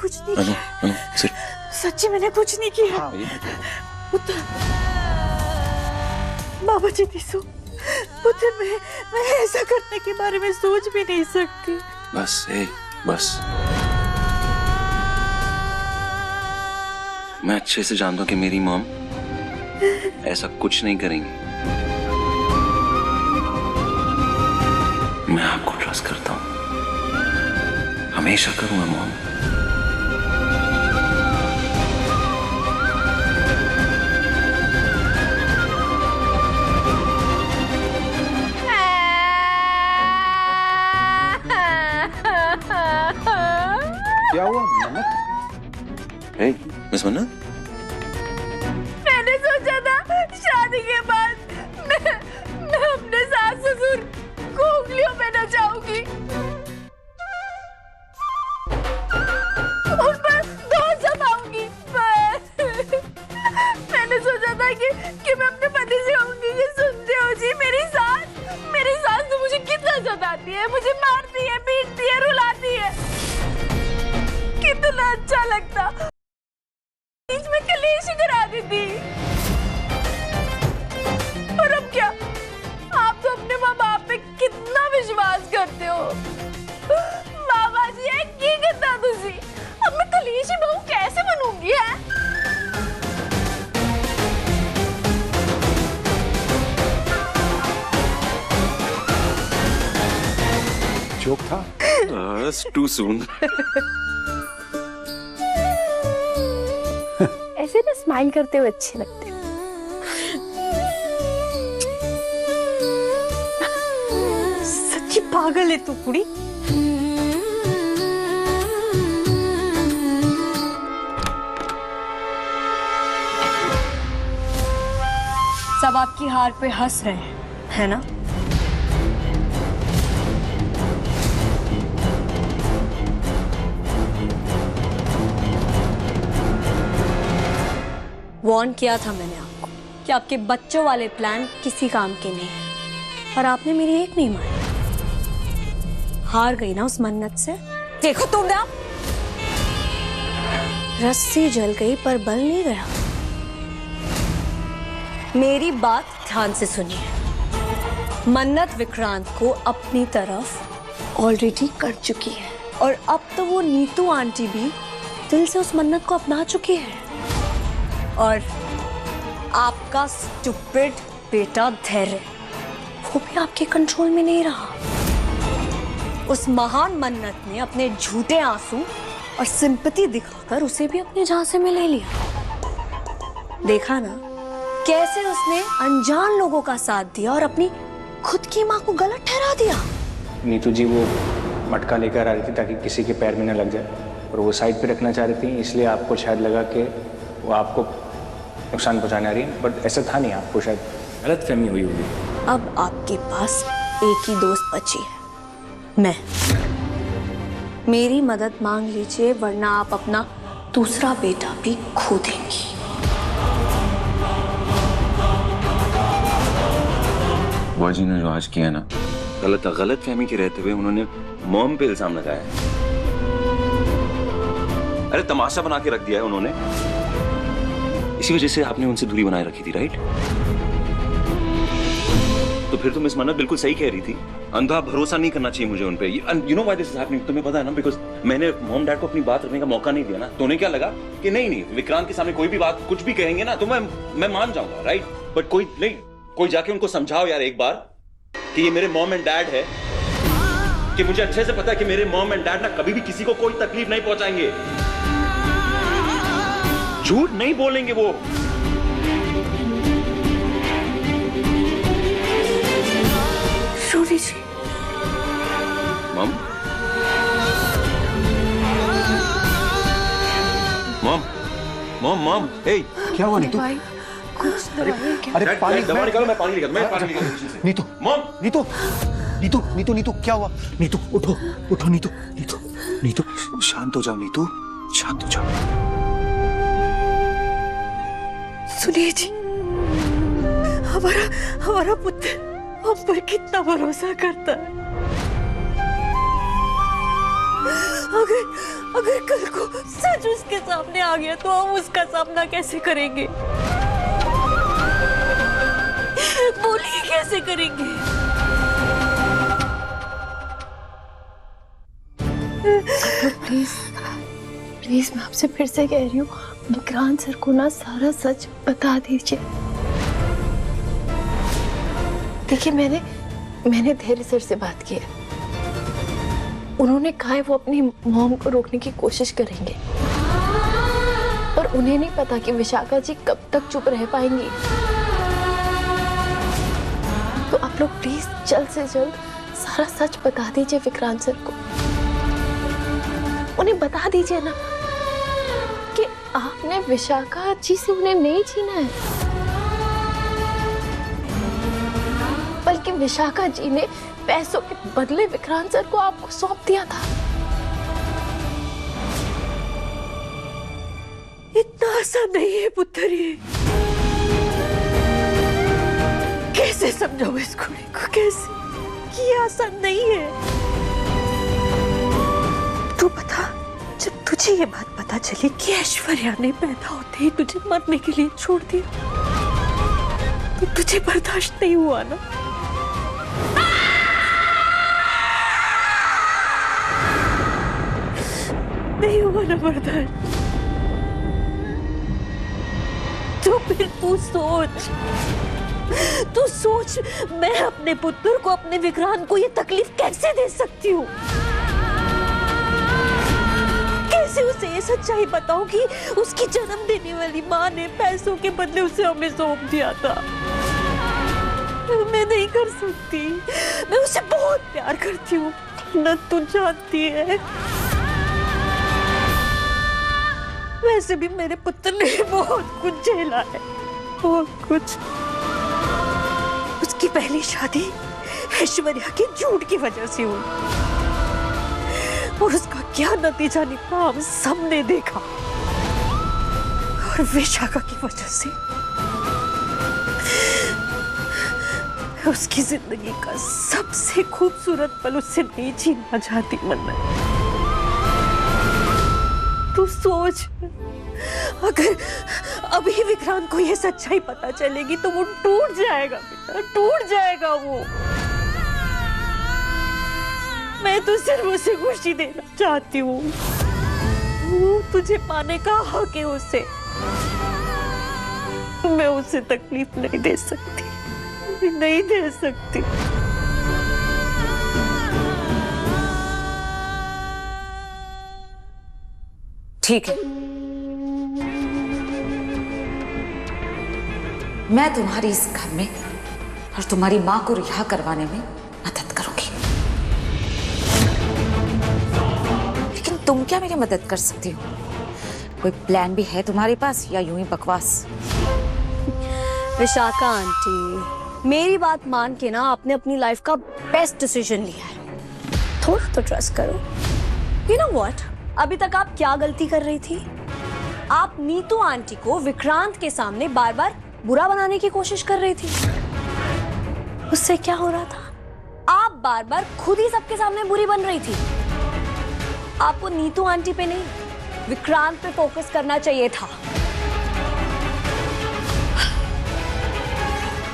कुछ नहीं किया। सच्ची मैंने कुछ नहीं किया। पुत्र, बाबा जी दिसो, पुत्र मैं ऐसा करने के बारे में सोच भी नहीं सकती। बस बस, मैं अच्छे से जानता हूँ कि मेरी मॉम ऐसा कुछ नहीं करेंगी। मैं आपको ट्रस्ट करता हूँ, हमेशा करूंगा मॉम। क्या हुआ मन्नत? मिस मन्नत, मैंने सोचा था शादी के बाद मैं अपने सास ससुर को उंगलियों पे नचाऊंगी, उन पर धौंस जमाऊंगी। मैंने सोचा था कि मैं अपने पति से कहूंगी कि सुनते हो जी, मेरी सास तो मुझे कितना सताती है, मुझे मारती है, पीटती है, रुलाती है। कितना अच्छा लगता, बीच में कलेश करा देती। और अब क्या, आप तो अपने माँ बाप पे कितना विश्वास करते हो। बाबा जी है की करता तुसी, अब मैं कलेशी बहू कैसे बनूंगी है? जोक था? Too soon. ऐसे ना स्माइल करते हुए अच्छे लगते हैं। सच्ची पागल है तू कुड़ी। सब आपकी हार पे हंस रहे हैं, है ना? वॉर्न किया था मैंने आपको कि आपके बच्चों वाले प्लान किसी काम के नहीं है, पर आपने मेरी एक नहीं मानी। हार गई ना उस मन्नत से। देखो तुम ना, रस्सी जल गई पर बल नहीं गया। मेरी बात ध्यान से सुनिए। मन्नत विक्रांत को अपनी तरफ ऑलरेडी कर चुकी है, और अब तो वो नीतू आंटी भी दिल से उस मन्नत को अपना चुकी है। और आपका स्टूपिड बेटा धैर्य, वो भी आपके कंट्रोल में नहीं रहा। उस महान मन्नत ने अपने झूठे आंसू और सिंपैथी दिखाकर उसे भी अपने झांसे में ले लिया। देखा ना कैसे उसने अनजान लोगों का साथ दिया और अपनी खुद की माँ को गलत ठहरा दिया। नीतू जी वो मटका लेकर आ रही थी ताकि किसी के पैर में न लग जाए, और वो साइड पे रखना चाह रही थी, इसलिए आपको शायद लगा कि वो आपको नुकसान पहुंचाने आ रही है, बट ऐसा था नहीं। आपको शायद गलतफहमी हुई होगी। अब आपके पास एक ही दोस्त बची है, मैं। मेरी मदद मांग लीजिए, वरना आप अपना दूसरा बेटा भी खो देंगी। बुआ जी ने जो आज किया ना, गलत फहमी के रहते हुए उन्होंने मॉम पे इल्जाम लगाया है। अरे तमाशा बना के रख दिया है उन्होंने। इसी वजह से आपने उनसे दूरी बनाए रखी थी, राइट? तो फिर तो मिस मन्नत बिल्कुल सही कह रही थी। अंधा भरोसा नहीं करना चाहिए मुझे उन पे। You know why this is happening? तुम्हें पता है ना, बिकॉज मैंने मॉम डैड को अपनी बात रखने का मौका नहीं दिया ना। तो उन्हें क्या लगा कि नहीं विक्रांत के सामने कोई भी बात कुछ भी कहेंगे ना तो मैं मान जाऊंगा, राइट? बट कोई जाके उनको समझाओ यार एक बार कि ये मेरे मॉम एंड डैड है, कि मुझे अच्छे से पता है कि मेरे मॉम एंड डैड ना कभी भी किसी को कोई तकलीफ नहीं पहुंचाएंगे। झूठ नहीं बोलेंगे वो। रोनी जी। मॉम, मॉम, मॉम, मॉम, हे, क्या हुआ नीतू? कुछ दवाई क्या? अरे पानी, दवा निकालो, मैं पानी लेकर। नीतू, मॉम, नीतू, नीतू, नीतू, नीतू, क्या हुआ? नीतू उठो, उठो नीतू, नीतू, नीतू, शांत हो जाओ नीतू, शांत हो जाओ। सुनिए जी, हमारा पुत्र हम पर कितना भरोसा करता है। अगर कल को सच उसके सामने आ गया तो हम उसका सामना कैसे करेंगे? बोलिए कैसे करेंगे? प्लीज प्लीज मैं आपसे फिर से कह रही हूँ, विक्रांत सर को ना सारा सच बता दीजिए। देखिए मैंने धैर्य सर से बात की है, उन्होंने कहा है वो अपनी मॉम को रोकने की कोशिश करेंगे, पर उन्हें नहीं पता कि विशाखा जी कब तक चुप रह पाएंगी। तो आप लोग प्लीज जल्द से जल्द सारा सच बता दीजिए विक्रांत सर को। उन्हें बता दीजिए ना कि आपने विशाखा जी से उन्हें नहीं छीना है, बल्कि विशाखा जी ने पैसों के बदले विक्रांत सर को आपको सौंप दिया था। इतना आसान नहीं है पुत्र, ये कैसे समझाऊं इस कुड़ी को, कैसे कि ये आसान नहीं है। तू बता, जब तुझे ये बात पता चली कि ऐश्वर्या ने पैदा होते ही तुझे मरने के लिए छोड़ दिया, तो तुझे बर्दाश्त नहीं हुआ ना? नहीं हुआ ना बर्दाश्त? तो फिर तू सोच मैं अपने पुत्र को, अपने विक्रांत को ये तकलीफ कैसे दे सकती हूँ? कैसे उसे ये सच्चाई बताऊं कि उसकी जन्म देने वाली माँ ने पैसों के बदले उसे हमें सौंप दिया था? मैं नहीं कर सकती, मैं उसे बहुत प्यार करती हूँ न, तू जानती है। वैसे भी मेरे पुत्र ने बहुत कुछ झेला है, बहुत कुछ। उसकी पहली शादी ऐश्वर्या के झूठ की वजह से हुई, और उसका क्या नतीजा निकला हम सबने देखा। और विशाखा की वजह से उसकी जिंदगी का सबसे खूबसूरत पल उससे नहीं छीनना चाहती मन्नत। तू सोच, अगर अभी विक्रांत को ये सच्चाई पता चलेगी तो वो टूट जाएगा बेटा, टूट जाएगा वो। मैं तो सिर्फ उसे खुशी देना चाहती हूँ, वो तुझे पाने का हक है उसे। मैं उसे तकलीफ नहीं दे सकती, नहीं दे सकती। ठीक है, मैं तुम्हारी इस घर में और तुम्हारी मां को रिहा करवाने में मदद करूंगी, लेकिन तुम क्या मेरी मदद कर सकती हो? कोई प्लान भी है तुम्हारे पास या यूं ही बकवास? विशाखा आंटी, मेरी बात मान के ना आपने अपनी लाइफ का बेस्ट डिसीजन लिया है, थोड़ा तो ट्रस्ट करो। यू नो व्हाट, अभी तक आप क्या गलती कर रही थी? आप नीतू आंटी को विक्रांत के सामने बार बार बुरा बनाने की कोशिश कर रही थी। उससे क्या हो रहा था? आप बार बार खुद ही सबके सामने बुरी बन रही थी। आपको नीतू आंटी पे नहीं, विक्रांत पे फोकस करना चाहिए था।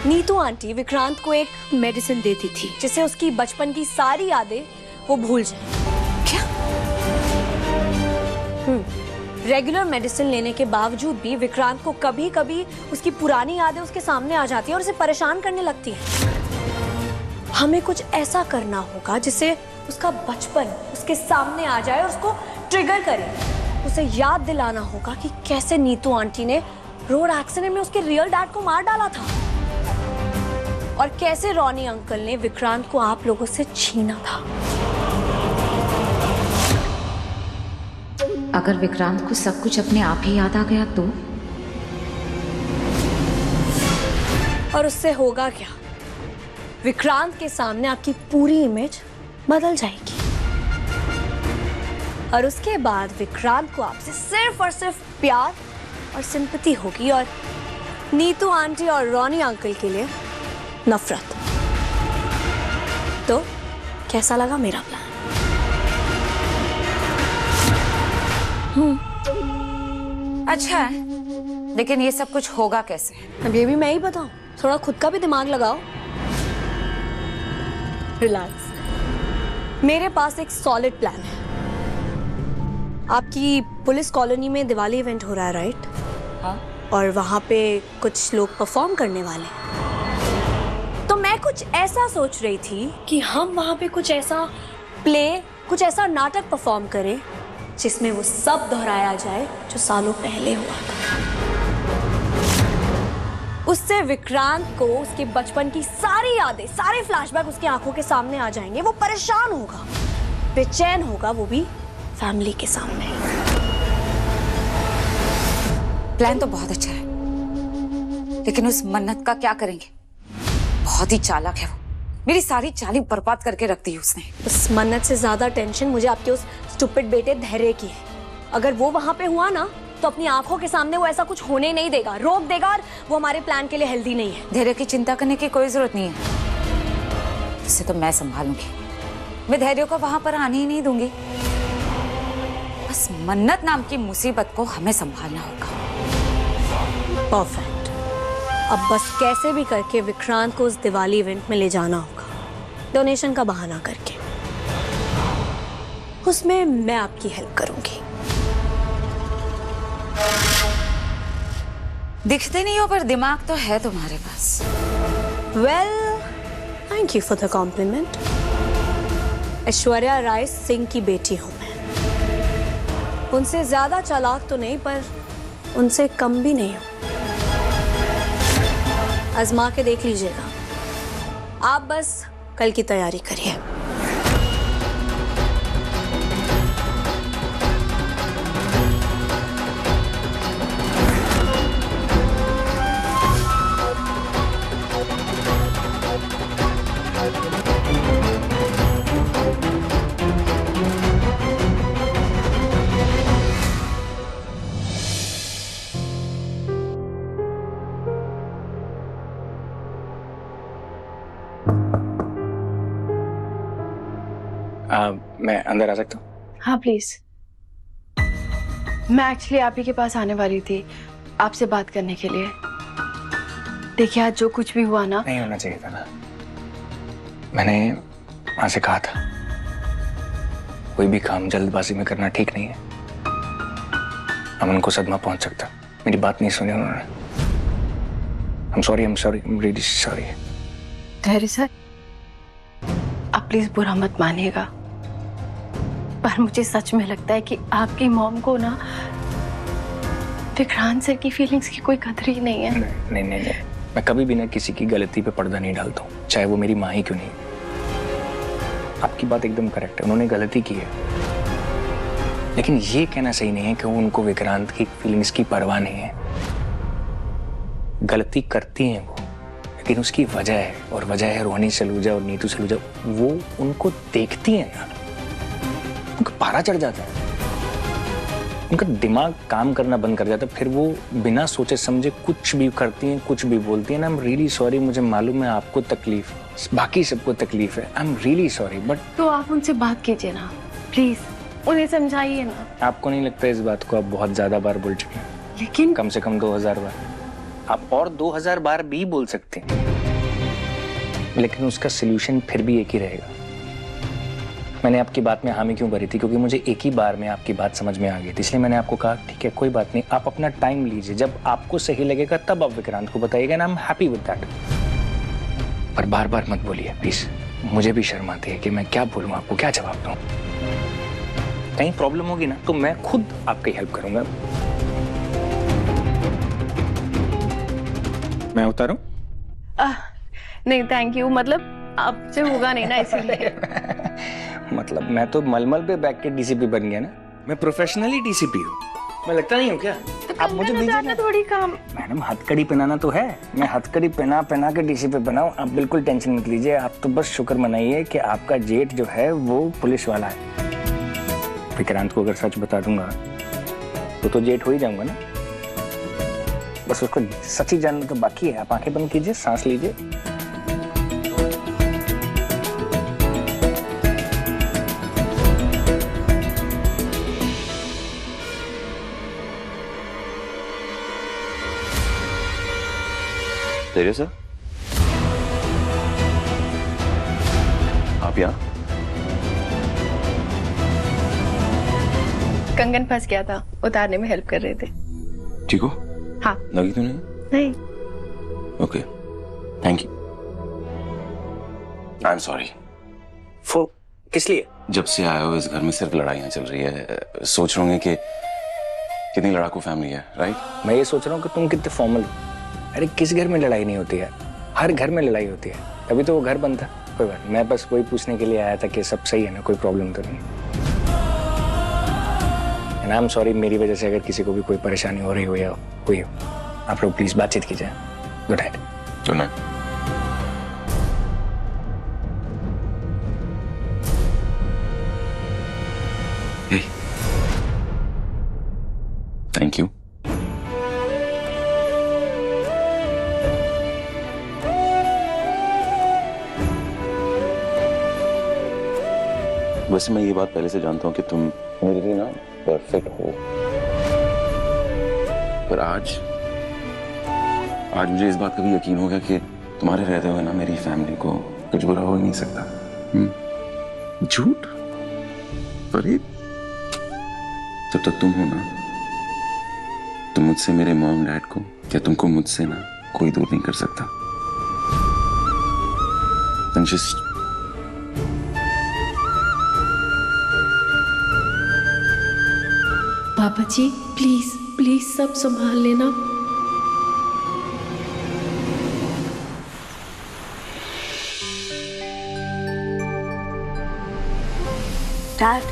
नीतू आंटी विक्रांत को एक मेडिसिन देती थी जिससे उसकी बचपन की सारी यादें वो भूल जाए। क्या? रेगुलर मेडिसिन लेने के बावजूद भी विक्रांत को कभी कभी उसकी पुरानी यादें उसके सामने आ जाती हैं और उसे परेशान करने लगती हैं। हमें कुछ ऐसा करना होगा जिससे उसका बचपन उसके सामने आ जाए और उसको ट्रिगर करे। उसे याद दिलाना होगा कि कैसे नीतू आंटी ने रोड एक्सीडेंट में उसके रियल डैड को मार डाला था और कैसे रॉनी अंकल ने विक्रांत को आप लोगों से छीना था। अगर विक्रांत को सब कुछ अपने आप ही याद आ गया तो? और उससे होगा क्या? विक्रांत के सामने आपकी पूरी इमेज बदल जाएगी और उसके बाद विक्रांत को आपसे सिर्फ और सिर्फ प्यार और सिंपैथी होगी और नीतू आंटी और रॉनी अंकल के लिए नफरत। तो कैसा लगा मेरा प्लान? अच्छा है, लेकिन ये सब कुछ होगा कैसे? अब ये भी मैं ही बताऊं? थोड़ा खुद का भी दिमाग लगाओ। रिलैक्स। मेरे पास एक सॉलिड प्लान है। आपकी पुलिस कॉलोनी में दिवाली इवेंट हो रहा है, राइट? हाँ। और वहां पे कुछ लोग परफॉर्म करने वाले हैं। तो मैं कुछ ऐसा सोच रही थी कि हम वहां पे कुछ ऐसा प्ले, कुछ ऐसा नाटक परफॉर्म करें जिसमें वो सब दोहराया जाए जो सालों पहले हुआ था। उससे विक्रांत को उसके बचपन की सारी यादें, सारे फ्लैशबैक उसकी आंखों के सामने आ जाएंगे। वो परेशान होगा, बेचैन होगा, वो भी फैमिली के सामने। प्लान तो बहुत अच्छा है, लेकिन उस मन्नत का क्या करेंगे? बहुत ही चालाक है वो। मेरी सारी चाली बर्बाद करके रख दी उसने। उस मन्नत से ज्यादा टेंशन मुझे आपके उस स्टूपिड बेटे धैर्य की है। अगर वो वहां पे हुआ ना, तो अपनी आंखों के सामने वो ऐसा कुछ होने नहीं देगा, रोक देगा, और वो हमारे प्लान के लिए हेल्दी नहीं है। धैर्य की चिंता करने की कोई जरूरत नहीं है, इसे तो मैं संभालूंगी। मैं धैर्य को वहां पर आने ही नहीं दूंगी। बस मन्नत नाम की मुसीबत को हमें संभालना होगा। परफेक्ट। अब बस कैसे भी करके विक्रांत को उस दिवाली इवेंट में ले जाना होगा, डोनेशन का बहाना करके। उसमें मैं आपकी हेल्प करूंगी। दिखते नहीं हो, पर दिमाग तो है तुम्हारे पास। Well, thank you for the compliment. Aishwarya Rai Singh की बेटी हूं मैं। उनसे ज्यादा चालाक तो नहीं, पर उनसे कम भी नहीं हूं। आजमा के देख लीजिएगा। आप बस कल की तैयारी करिए। मैं अंदर आ सकता हूँ? हाँ प्लीज। मैं एक्चुअली आप ही के पास आने वाली थी आपसे बात करने के लिए। देखिए, आज जो कुछ भी हुआ ना, नहीं होना चाहिए था ना। मैंने वहां से कहा था, कोई भी काम जल्दबाजी में करना ठीक नहीं है। अमन को सदमा पहुंच सकता। मेरी बात नहीं सुनी उन्होंने। I'm sorry, I'm really sorry। धैर्य सर, आप प्लीज बुरा मत मानिएगा, पर मुझे सच में लगता है कि आपकी मॉम को ना विक्रांत सर की फीलिंग्स की कोई कदर ही नहीं है। नहीं, मैं कभी भी ना किसी की गलती पे पर्दा नहीं डालता हूँ, चाहे वो मेरी माँ ही क्यों नहीं। आपकी बात एकदम करेक्ट है, उन्होंने गलती की है, लेकिन ये कहना सही नहीं है कि उनको विक्रांत की फीलिंग्स की परवाह नहीं है। गलती करती हैं वो, लेकिन उसकी वजह है, और वजह है रोहिणी सलूजा और नीतू सलूजा। वो उनको देखती है ना, उनका पारा चढ़ जाता है, उनका दिमाग काम करना बंद कर जाता है। फिर वो बिना सोचे समझे कुछ भी करती हैं, कुछ भी बोलती हैं। आई एम रियली सॉरी, मुझे मालूम है आपको तकलीफ, बाकी सबको तकलीफ है। I am really sorry, but तो आप उनसे बात कीजिए ना प्लीज, उन्हें समझाइए ना। आपको नहीं लगता इस बात को आप बहुत ज्यादा बार बोल चुके हैं? लेकिन कम से कम 2000 बार। आप और 2000 बार भी बोल सकते हैं, लेकिन उसका सलूशन फिर भी एक ही रहेगा। मैंने आपकी बात में हामी क्यों भरी थी? क्योंकि मुझे एक ही बार में आपकी बात समझ में आ गई थी, इसलिए मैंने आपको कहा ठीक है कोई बात नहीं, आप अपना टाइम लीजिए, जब आपको सही लगेगा तब आप विक्रांत को बताइएगा ना। I am happy with that. पर बार बार मत बोलिए प्लीज, मुझे भी शर्म आती है कि मैं क्या बोलूं, आपको क्या जवाब दूं। कहीं प्रॉब्लम होगी ना तो मैं खुद आपकी हेल्प करूंगा। मैं उतारूं? नहीं थैंक यू, मतलब आपसे होगा नहीं ना इसलिए। मतलब मैं तो मलमल पे बैठ के डीसीपी बन गया ना। मैं प्रोफेशनली डीसीपी हूँ। मैं लगता नहीं हूँ क्या? आप मुझे दीजिए ना थोड़ी काम। मैडम, हथकड़ी पहनाना तो है। मैं हथकड़ी पहना के डीसीपी बनाऊं। आप बिल्कुल टेंशन मत लीजिए। आप तो बस शुक्र मनाइए कि आपका जेठ जो है वो पुलिस वाला है। विक्रांत को अगर सच बता दूंगा तो जेठ हो ही जाऊंगा ना। बस उसको सच ही जानना तो बाकी है। आप आंखें बंद कीजिए, सांस लीजिए। धैर्य सर, आप यहाँ? कंगन फंस गया था, उतारने में हेल्प कर रहे थे। ठीक हो? हाँ। लगी तो नहीं? नहीं। Okay, thank you. I am sorry. किस लिए? जब से आए हो इस घर में सिर्फ लड़ाइयाँ चल रही है। सोच रहे होंगे कि कितनी लड़ाकू फैमिली है, राइट? मैं ये सोच रहा हूँ कि तुम कितने फॉर्मल हो। अरे किस घर में लड़ाई नहीं होती है? हर घर में लड़ाई होती है, तभी तो वो घर बनता। कोई बात नहीं, मैं बस वही पूछने के लिए आया था कि सब सही है ना, कोई प्रॉब्लम तो नहीं। एंड आई एम सॉरी, मेरी वजह से अगर किसी को भी कोई परेशानी हो रही हो या हुई हो, आप लोग प्लीज बातचीत कीजिए। Good night. Good night. Thank you. वैसे मैं ये बात पहले से जानता हूँ कि तुम मेरे लिए ना परफेक्ट हो, पर आज मुझे इस बात का भी यकीन हो गया कि तुम्हारे रहते हुए ना मेरी फैमिली को कुछ बुरा हो ही नहीं सकता। झूठ? पर ये जब तक तुम हो ना, तुम मुझसे मेरे मॉम डैड को, क्या तुमको मुझसे ना कोई दूर नहीं कर सकता। Just पापा जी प्लीज प्लीज सब संभाल लेना। डैड,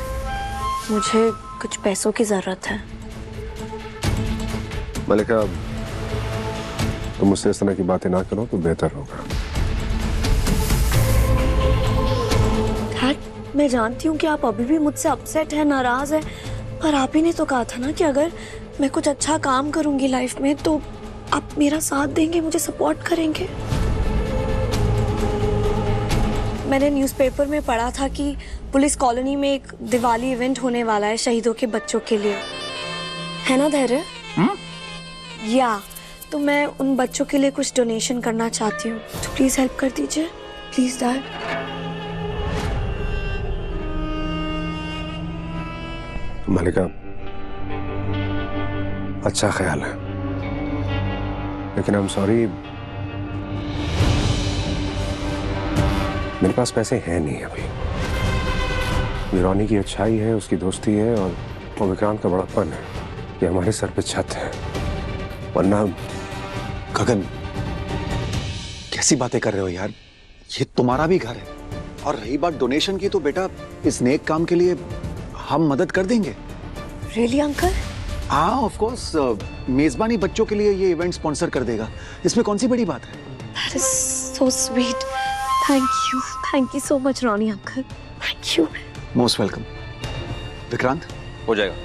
मुझे कुछ पैसों की जरूरत है। मलिका, तुम मुझसे इस तरह की बातें ना करो तो बेहतर होगा। डैड, मैं जानती हूँ कि आप अभी भी मुझसे अपसेट है, नाराज है, पर आप ही ने तो कहा था ना कि अगर मैं कुछ अच्छा काम करूंगी लाइफ में तो आप मेरा साथ देंगे, मुझे सपोर्ट करेंगे। मैंने न्यूज़पेपर में पढ़ा था कि पुलिस कॉलोनी में एक दिवाली इवेंट होने वाला है शहीदों के बच्चों के लिए, है ना धैर्य? या तो मैं उन बच्चों के लिए कुछ डोनेशन करना चाहती हूँ, तो प्लीज हेल्प कर दीजिए, प्लीज डैड। मलिका, अच्छा ख्याल है, लेकिन आई एम सॉरी, मेरे पास पैसे हैं नहीं अभी। ये रोनी की अच्छाई है, उसकी दोस्ती है, और वो विक्रांत का बड़ापन है, ये हमारे सर पे छत है, वरना। गगन, कैसी बातें कर रहे हो यार? ये तुम्हारा भी घर है, और रही बात डोनेशन की तो बेटा इस नेक काम के लिए हम मदद कर देंगे। Really uncle? हाँ ऑफ कोर्स, मेजबानी बच्चों के लिए ये इवेंट स्पॉन्सर कर देगा, इसमें कौन सी बड़ी बात है? That is so sweet. Thank you so much, Ronnie uncle. Thank you. Most welcome. Vikrant, हो जाएगा।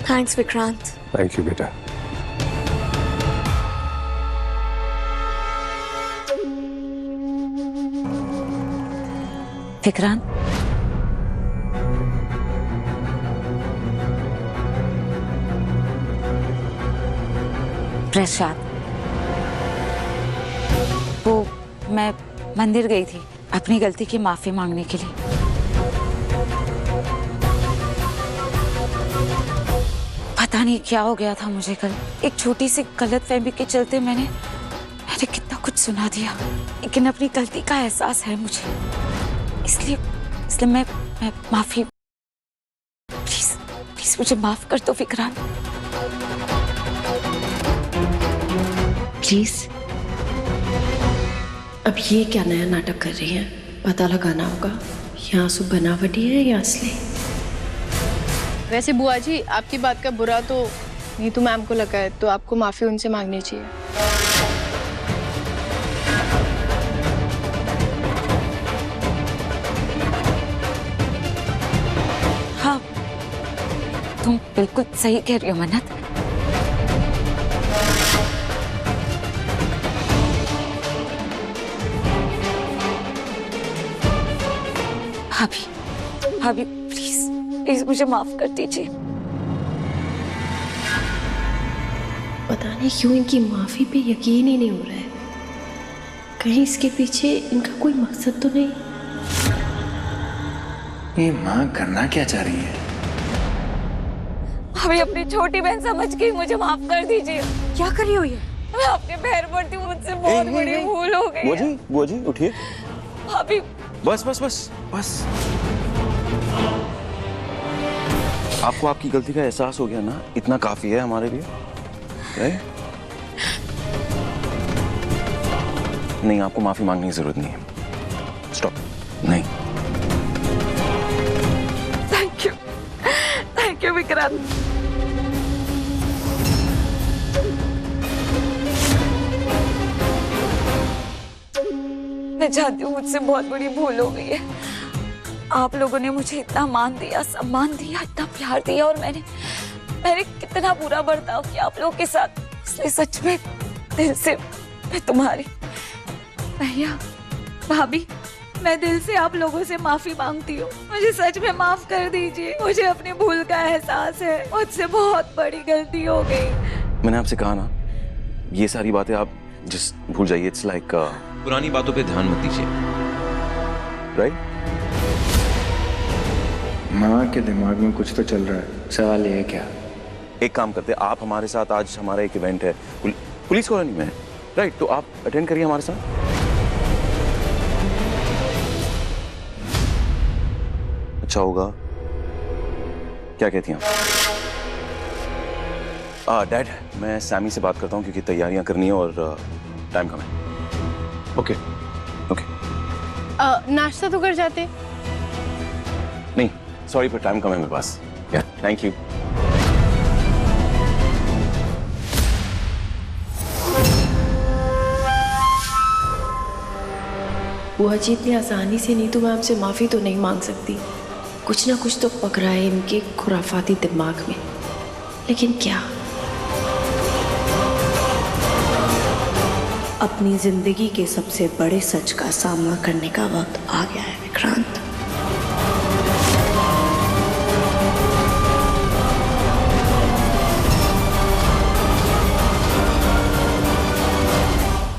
Thanks, विक्रांत। थैंक यू बेटा। विक्रांत, प्रसाद, वो मैं मंदिर गई थी अपनी गलती की माफी मांगने के लिए। पता नहीं क्या हो गया था मुझे कल, एक छोटी सी गलतफहमी के चलते मैंने कितना कुछ सुना दिया, लेकिन अपनी गलती का एहसास है मुझे, इसलिए मैं माफी, प्लीज मुझे माफ कर दो विक्रांत, प्लीज। अब ये क्या नया नाटक कर रही हैं? पता लगाना होगा ये आंसू बनावटी है या असली। वैसे बुआ जी, आपकी बात का बुरा तो नीतू मैम को लगा है, तो आपको माफी उनसे मांगनी चाहिए। हाँ, तुम बिल्कुल सही कह रही हो मन्नत। भाभी प्लीज मुझे माफ कर दीजिए। पता नहीं क्यों इनकी माफी पे यकीन ही नहीं हो रहा है। कहीं इसके पीछे इनका कोई मकसद तो नहीं? ये माँ करना क्या चाह रही है? अभी अपनी छोटी बहन समझ के मुझे माफ कर दीजिए। क्या कर रही हो ये? मैं आपके पैर पड़ती हूँ, मुझसे बहुत बड़ी भूल हो गई है। बुआ जी उठिए। अभी बस बस बस बस। आपको आपकी गलती का एहसास हो गया ना, इतना काफी है हमारे लिए। नहीं, आपको माफी मांगने की जरूरत नहीं है। स्टॉप। नहीं। Thank you Vikrant. मैं चाहती हूँ, मुझसे बहुत बड़ी भूल हो गई है। आप लोगों ने मुझे इतना मान दिया, सम्मान दिया, इतना प्यार दिया, और मैंने कितना बुरा बर्ताव किया आप लोगों के साथ। इसलिए सच में दिल से मैं तुम्हारी भैया, भाभी, मैं दिल से आप लोगों से माफी मांगती हूँ। मुझे सच में माफ कर दीजिए। मुझे अपनी भूल का एहसास है, मुझसे बहुत बड़ी गलती हो गई। मैंने आपसे कहा ना, ये सारी बातें आप जिस भूल जाइए। इट्स लाइक पुरानी बातों पे ध्यान मत दीजिए, राइट? माँ के दिमाग में कुछ तो चल रहा है। सवाल ये है क्या? एक काम करते हैं, आप हमारे साथ, आज हमारा एक इवेंट है पुलिस कॉलोनी में, राइट? तो आप अटेंड करिए हमारे साथ। अच्छा होगा। क्या कहती हैं आप? डैड, मैं सैमी से बात करता हूँ क्योंकि तैयारियां करनी है और टाइम कम है। Okay okay. नाश्ता तो कर जाते। नहीं सॉरी, पर टाइम कम है मेरे पास। या थैंक यू। बुआ जी इतनी आसानी से नीतू मैम से माफ़ी तो नहीं मांग सकती। कुछ ना कुछ तो पक रहा है इनके खुराफाती दिमाग में, लेकिन क्या? अपनी जिंदगी के सबसे बड़े सच का सामना करने का वक्त आ गया है विक्रांत।